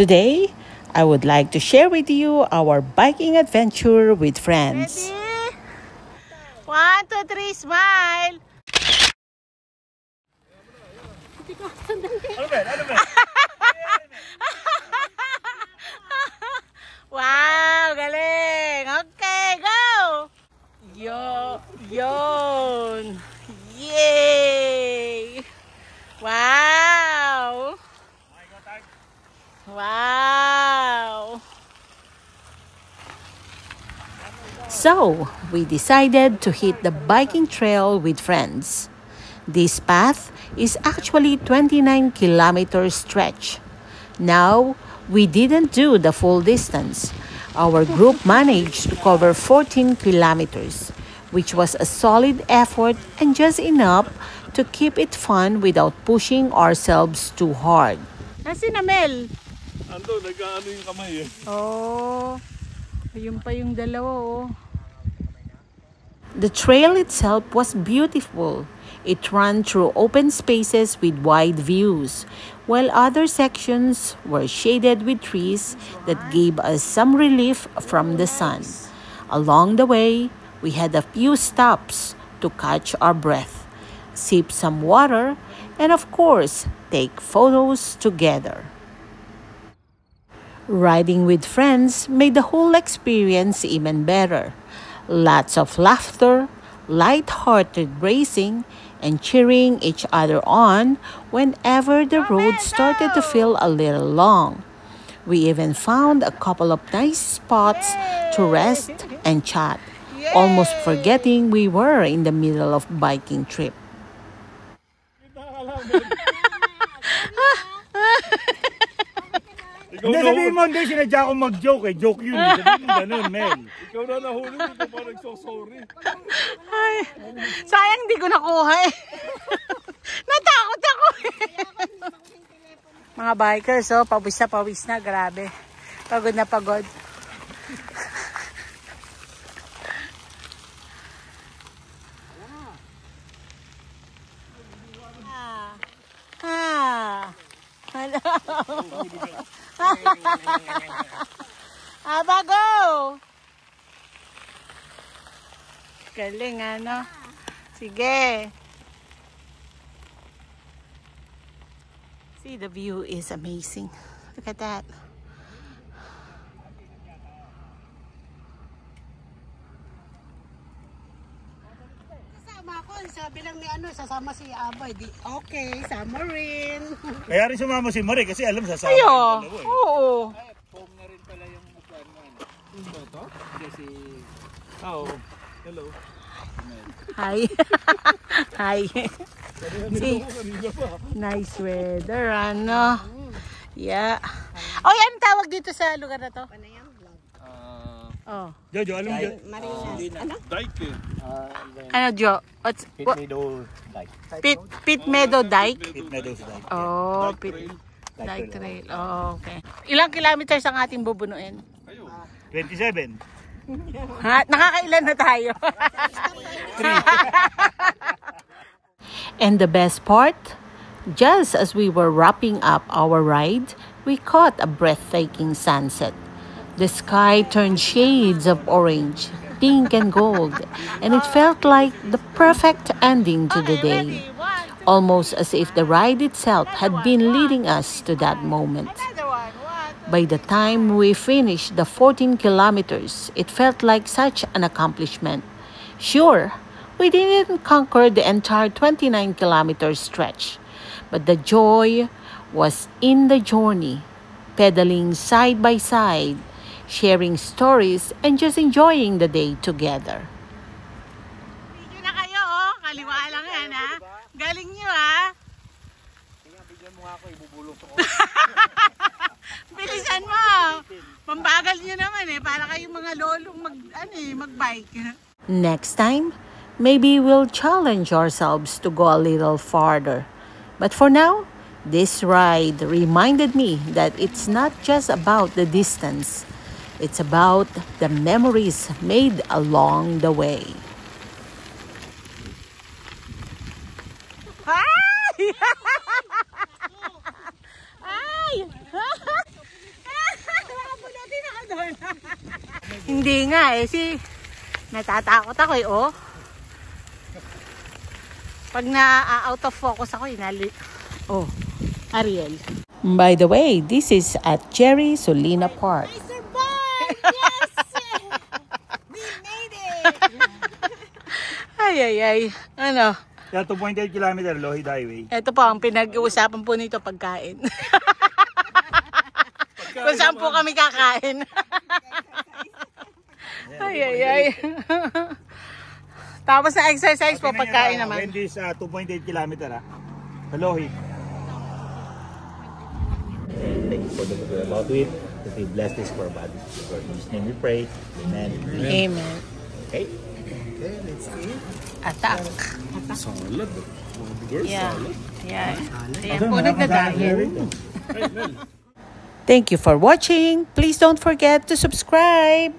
Today, I would like to share with you our biking adventure with friends. Ready? 1, 2, 3, smile! Wow, galing! Okay, go! Yon! Yay! Wow! Wow! So, we decided to hit the biking trail with friends. This path is actually 29-kilometer stretch. Now, we didn't do the full distance. Our group managed to cover 14 kilometers, which was a solid effort and just enough to keep it fun without pushing ourselves too hard. Nasaan na Mel? Ando, nag-ano yung kamay eh. Oh, ayun pa yung dalawa oh. The trail itself was beautiful. It ran through open spaces with wide views, while other sections were shaded with trees that gave us some relief from the sun. Along the way, we had a few stops to catch our breath, sip some water, and of course, take photos together. Riding with friends made the whole experience even better. Lots of laughter, light-hearted racing, and cheering each other on whenever the road started to feel a little long. We even found a couple of nice spots to rest and chat, almost forgetting we were in the middle of biking trip. Hindi, sabihin mo, hindi, sinadya akong mag-joke eh. Joke yun. Sabihin mo ganun, Mel. Ikaw na nahuli, ito pa nagsosorry. Ay, sayang di ko nakuha eh. Natakot ako eh. Mga bikers oh, pawis na, grabe. Pagod na pagod. Hello. Abago! Galing ano? Sige. See, the view is amazing. Look at that. Kasama ako. Sabi lang ni ano, sasama si Abay. Di, okay, sama rin. Kaya rin sumama si Marie kasi alam sasama Ayo, yung dalawa eh. oo. Home na rin pala yung upuan mo. Ito? Kasi Oo. Hello. Hi. Hi. See, nice weather, ano? Yeah. Oh, yan tawag dito sa lugar na to? Oh. Jojo, alam mo Marina. Dike eh. Ano, Jo? What's, Pit Meadow Dike. Pit Meadow Dike? Pit Meadows Dike. Oh, Dike Dike Trail. Oh, okay. Ilang kilometers ang ating bubunuin? 27. Ha? Nakakailan na tayo? And the best part, just as we were wrapping up our ride, we caught a breathtaking sunset. The sky turned shades of orange, pink and gold, and it felt like the perfect ending to the day. Almost as if the ride itself had been leading us to that moment. By the time we finished the 14 kilometers, it felt like such an accomplishment. Sure, we didn't conquer the entire 29-kilometer stretch, but the joy was in the journey, pedaling side by side, sharing stories, and just enjoying the day together. Video na kayo, oh. Kaliwa lang yan, ha? Galing nyo, ha? Bigyan mo nga ako, ibubulong ko. Bilisan mo. Pambagal nyo naman, eh. Para kayong mga lolong mag-bike. Next time, maybe we'll challenge ourselves to go a little farther. But for now, this ride reminded me that it's not just about the distance. It's about the memories made along the way. Ay! Hindi nga eh, natatakot ako eh, oh. Pag na-out of focus ako, oh, Ariel. By the way, this is at Jerry Solina Park. I survived! Yes! We made it! Ay. Ano? Kaya 2.8 km, Lohid Highway. Ito po ang pinag-uusapan po nito, pagkain. Kung saan po kami kakain. Ay. Tapos na exercise po, pagkain naman. When this 2.8 km sa Lohid. Thank you for the good about it. That we bless this for body. For His name we pray. Amen. Amen. Okay. Attack. Solid. Yeah. Ayan po, nagdadayo. Thank you for watching. Please don't forget to subscribe.